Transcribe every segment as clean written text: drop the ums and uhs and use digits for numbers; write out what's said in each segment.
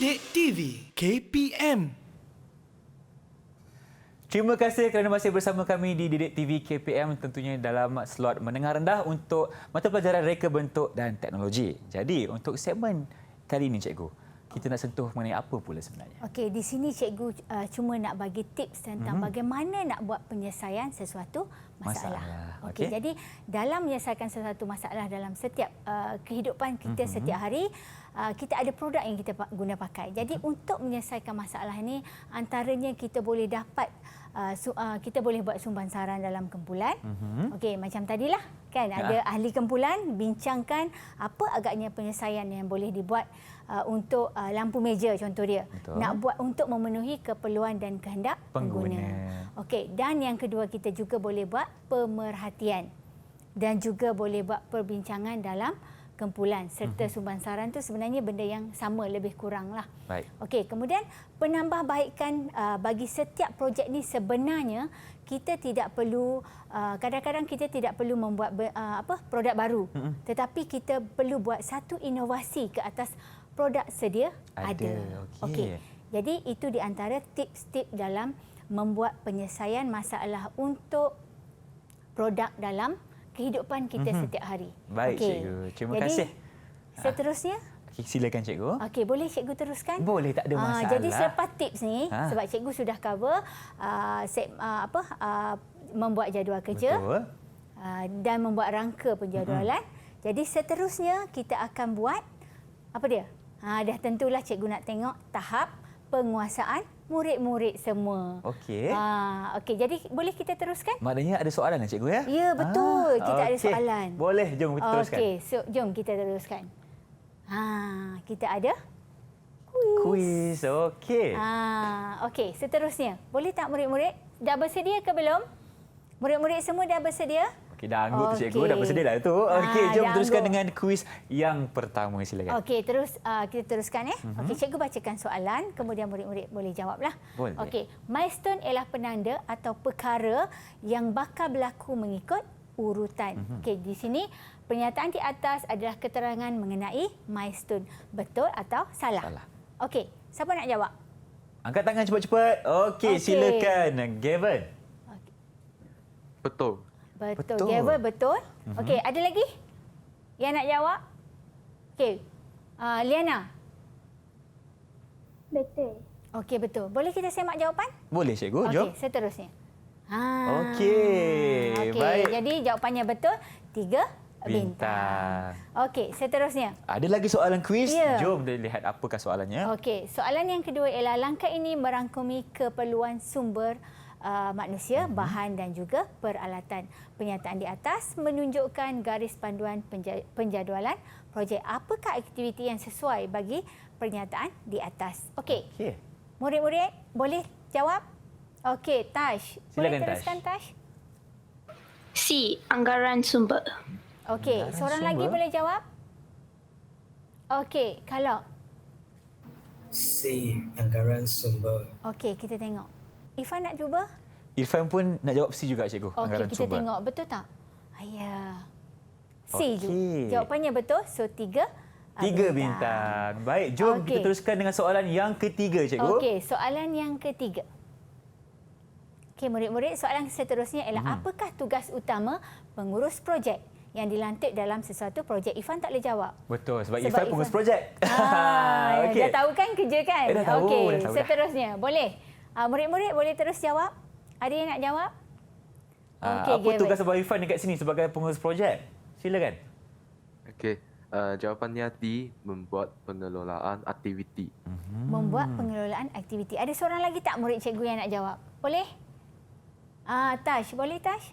Didik TV KPM. Terima kasih kerana masih bersama kami di Didik TV KPM, tentunya dalam slot menengah rendah untuk mata pelajaran reka bentuk dan teknologi. Jadi untuk segmen kali ini cikgu, kita nak sentuh mengenai apa pula sebenarnya? Okey, di sini cikgu cuma nak bagi tips tentang bagaimana nak buat penyelesaian sesuatu masalah. Okey, jadi dalam menyelesaikan sesuatu masalah dalam setiap kehidupan kita setiap hari, kita ada produk yang kita guna pakai. Jadi untuk menyelesaikan masalah ini, antaranya kita boleh dapat kita boleh buat sumbansaran dalam kumpulan. Okey, macam tadilah kan, ada ahli kumpulan bincangkan apa agaknya penyelesaian yang boleh dibuat untuk lampu meja contoh dia. Betul. Nak buat untuk memenuhi keperluan dan kehendak pengguna. Okey, dan yang kedua kita juga boleh buat pemerhatian dan juga boleh buat perbincangan dalam kumpulan serta sumbansaran tu sebenarnya benda yang sama lebih kuranglah. Baik. Okey, kemudian penambahbaikan bagi setiap projek ni sebenarnya kita tidak perlu kadang-kadang kita tidak perlu membuat produk baru, tetapi kita perlu buat satu inovasi ke atas produk sedia ada. Okey. Jadi itu di antara tips-tips dalam membuat penyelesaian masalah untuk produk dalam kehidupan kita setiap hari. Baik, cikgu. Terima kasih. Seterusnya? Okay, silakan cikgu. Okey, boleh cikgu teruskan? Boleh, tak ada masalah. Jadi selepas tips ni, sebab cikgu sudah cover membuat jadual kerja. Betul. Dan membuat rangka penjadualan. Jadi seterusnya kita akan buat apa dia? Dah tentulah cikgu nak tengok tahap penguasaan murid-murid semua. Okey. Okey, jadi boleh kita teruskan? Maknanya ada soalan cikgu ya? Ya, betul. Kita ada soalan. Boleh, jom kita teruskan. Okey, jom kita teruskan. Kita ada kuis. Okey. Okey, seterusnya. Boleh tak murid-murid? Dah bersedia ke belum? Murid-murid semua dah bersedia? Okey, dah angguk tu cikgu, dah bersedia dah tu. Okey, jom teruskan dengan kuis yang pertama, silakan. Okey, kita teruskan Okey, cikgu bacakan soalan, kemudian murid-murid boleh jawablah. Boleh. Okey, milestone ialah penanda atau perkara yang bakal berlaku mengikut urutan. Okey, di sini pernyataan di atas adalah keterangan mengenai milestone. Betul atau salah? Salah. Okey, siapa nak jawab? Angkat tangan cepat-cepat. Okey, silakan. Gavin. Betul. Betul. Gavin, betul. Okey, ada lagi yang nak jawab? Okey, Liana. Betul. Okey, betul. Boleh kita semak jawapan? Boleh cikgu, jom. Okey, seterusnya. Okey, baik. Jadi jawapannya betul, 3 bintang. Okey, seterusnya. Ada lagi soalan kuis? Ya. Jom kita lihat apakah soalannya. Okey, soalan yang kedua ialah langkah ini merangkumi keperluan sumber manusia, bahan dan juga peralatan. Pernyataan di atas menunjukkan garis panduan penjadualan projek. Apakah aktiviti yang sesuai bagi pernyataan di atas? Okey. Murid-murid boleh jawab? Okey, Tash. Boleh teruskan, Tash? C. Anggaran sumber. Okey, seorang lagi boleh jawab? Okey, kalau C. Anggaran sumber. okey, kita tengok. Irfan nak cuba? Irfan pun nak jawab C juga cikgu. Okey, Anggaran kita sumber. tengok. Betul tak? Ya. C juga. Okey. Jawapannya betul. So, 3 bintang. Baik, jom kita teruskan dengan soalan yang ketiga cikgu. Okey, soalan yang ketiga. Okey, murid-murid, soalan seterusnya ialah apakah tugas utama pengurus projek yang dilantik dalam sesuatu projek? Irfan tak boleh jawab. Betul, sebab Irfan pengurus projek. Okey. Dah tahu kan kerja kan? Dah tahu, Okey, dah tahu seterusnya. Boleh? Murid-murid boleh terus jawab? Ada yang nak jawab? Okey, apa tugas Abang Irfan dekat sini sebagai pengurus projek? Silakan. Okey, jawapannya D. Membuat pengelolaan aktiviti. Membuat pengelolaan aktiviti. Ada seorang lagi tak murid cikgu yang nak jawab? Boleh? Tash, boleh Tash?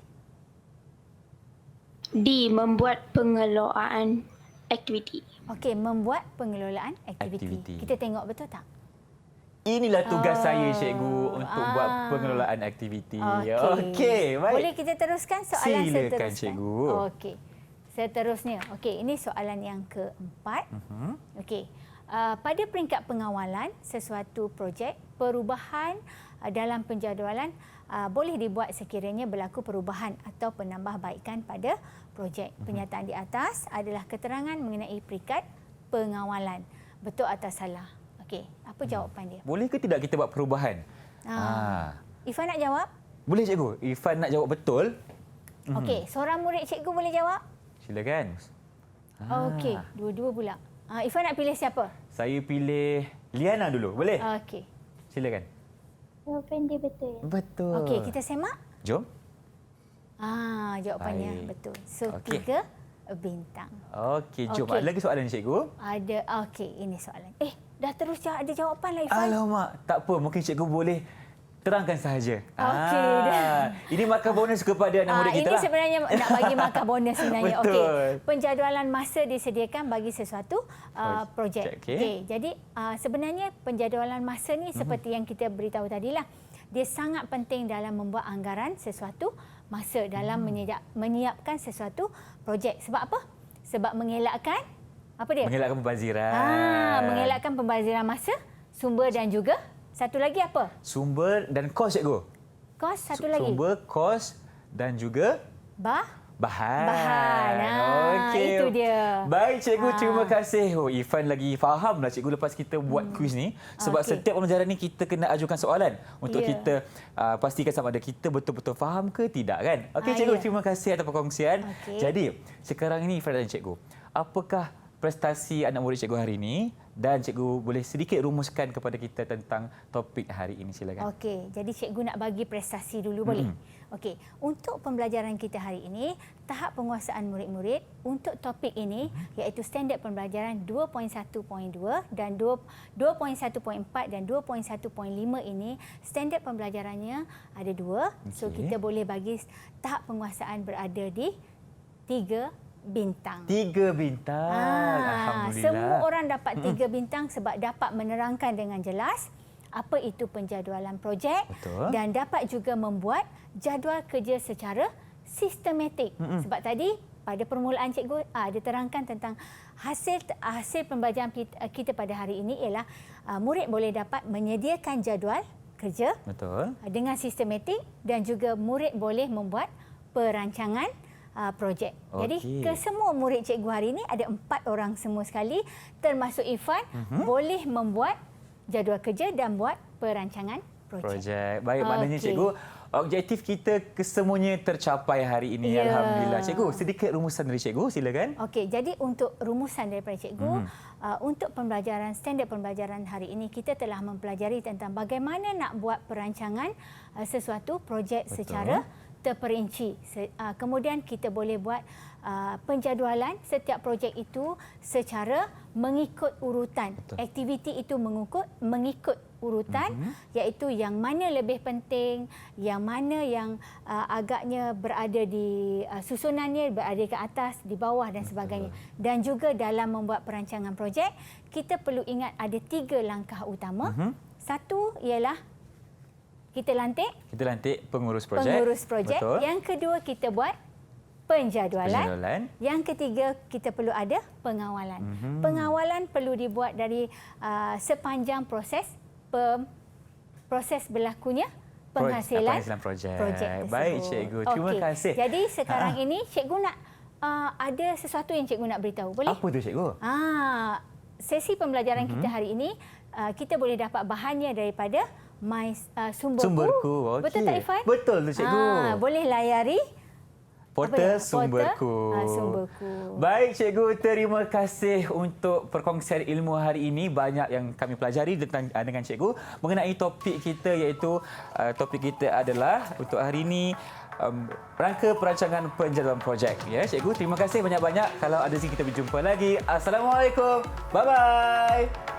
D. Membuat pengelolaan aktiviti. Okey, membuat pengelolaan aktiviti. Kita tengok betul tak? Inilah tugas saya cikgu untuk buat pengelolaan aktiviti. Okey, baik. Boleh kita teruskan soalan Silakan, seterusnya? cikgu. Okey. Seterusnya. Okey, ini soalan yang keempat. Okey. Pada peringkat pengawalan sesuatu projek, perubahan dalam penjadualan boleh dibuat sekiranya berlaku perubahan atau penambahbaikan pada projek. Pernyataan di atas adalah keterangan mengenai peringkat pengawalan. Betul atau salah? Okey, apa jawapan dia? Boleh ke tidak kita buat perubahan? Ifan nak jawab? Boleh cikgu. Ifan nak jawab betul. Okey, seorang murid cikgu boleh jawab? Silakan. Okey, dua-dua pula. Ifan nak pilih siapa? Saya pilih Liana dulu. Boleh? Okey. Silakan. Jawapan dia betul. Betul. Okey, kita semak. Jom. Jawapannya Baik. betul. So, Okey. 3 bintang. Okey, jom. Okey. Ada lagi soalan cikgu? Ada, okey, ini soalan. Dah terus ada jawapan lah Ifan. Alamak, tak apa. Mungkin cikgu boleh terangkan sahaja. Okey. Ini markah bonus kepada anak murid kita Ini lah. sebenarnya nak bagi markah bonus sebenarnya. Betul. Okey. Penjadualan masa disediakan bagi sesuatu projek. Okey. Okey. Jadi sebenarnya penjadualan masa ni seperti yang kita beritahu tadilah. Dia sangat penting dalam membuat anggaran sesuatu masa dalam menyiapkan sesuatu projek. Sebab apa? Sebab mengelakkan apa dia? Mengelakkan pembaziran. Mengelakkan pembaziran masa, sumber dan juga satu lagi apa? Sumber dan kos, cikgu. Kos satu lagi. Sumber, kos dan juga bahan. Itu dia. Baik, cikgu. Terima kasih. Ifan lagi faham lah cikgu lepas kita buat kuis ni. Sebab setiap pembelajaran ni kita kena ajukan soalan untuk kita pastikan sama ada kita betul-betul faham ke tidak, kan? Okey, cikgu. Terima kasih atas perkongsian. Jadi, sekarang ini Ifan dan cikgu, apakah prestasi anak murid cikgu hari ini? Dan cikgu boleh sedikit rumuskan kepada kita tentang topik hari ini. Silakan. Okey, jadi cikgu nak bagi prestasi dulu boleh? Okey, untuk pembelajaran kita hari ini, tahap penguasaan murid-murid untuk topik ini iaitu standard pembelajaran 2.1.2 dan 2.1.4 dan 2.1.5 ini standard pembelajarannya ada 2. So kita boleh bagi tahap penguasaan berada di 3 bintang. 3 bintang. Alhamdulillah. Semua orang dapat 3 bintang sebab dapat menerangkan dengan jelas apa itu penjadualan projek. Betul. Dan dapat juga membuat jadual kerja secara sistematik. Sebab tadi pada permulaan cikgu ada terangkan tentang hasil pembelajaran kita pada hari ini ialah murid boleh dapat menyediakan jadual kerja. Betul. Dengan sistematik dan juga murid boleh membuat perancangan projek. Jadi kesemua murid cikgu hari ini ada 4 orang semua sekali termasuk Ifan boleh membuat jadual kerja dan buat perancangan projek. Baik, maknanya cikgu objektif kita kesemuanya tercapai hari ini. Alhamdulillah. Cikgu, sedikit rumusan dari cikgu, silakan. Okey, jadi untuk rumusan daripada cikgu untuk pembelajaran standard pembelajaran hari ini kita telah mempelajari tentang bagaimana nak buat perancangan sesuatu projek secara terperinci. Kemudian kita boleh buat penjadualan setiap projek itu secara mengikut urutan. Aktiviti itu mengikut urutan iaitu yang mana lebih penting, yang mana yang agaknya berada di susunannya berada ke atas, di bawah dan sebagainya. Dan juga dalam membuat perancangan projek, kita perlu ingat ada 3 langkah utama. Satu ialah kita lantik pengurus projek. Betul. Yang kedua kita buat penjadualan. Yang ketiga kita perlu ada pengawalan. Pengawalan perlu dibuat dari sepanjang proses berlakunya penghasilan projek tersebut. Baik cikgu, terima kasih. Jadi sekarang ini cikgu nak ada sesuatu yang cikgu nak beritahu. Boleh? Apa tu cikgu? Sesi pembelajaran kita hari ini kita boleh dapat bahannya daripada Sumberku. Okay. Betul tak Ifan? Betul tu cikgu. Boleh layari portal Sumberku. Baik cikgu, terima kasih untuk perkongsian ilmu hari ini. Banyak yang kami pelajari dengan cikgu mengenai topik kita iaitu topik kita adalah untuk hari ini rangka perancangan penjadualan projek. Ya cikgu, terima kasih banyak-banyak. Kalau ada rezeki kita berjumpa lagi. Assalamualaikum. Bye bye.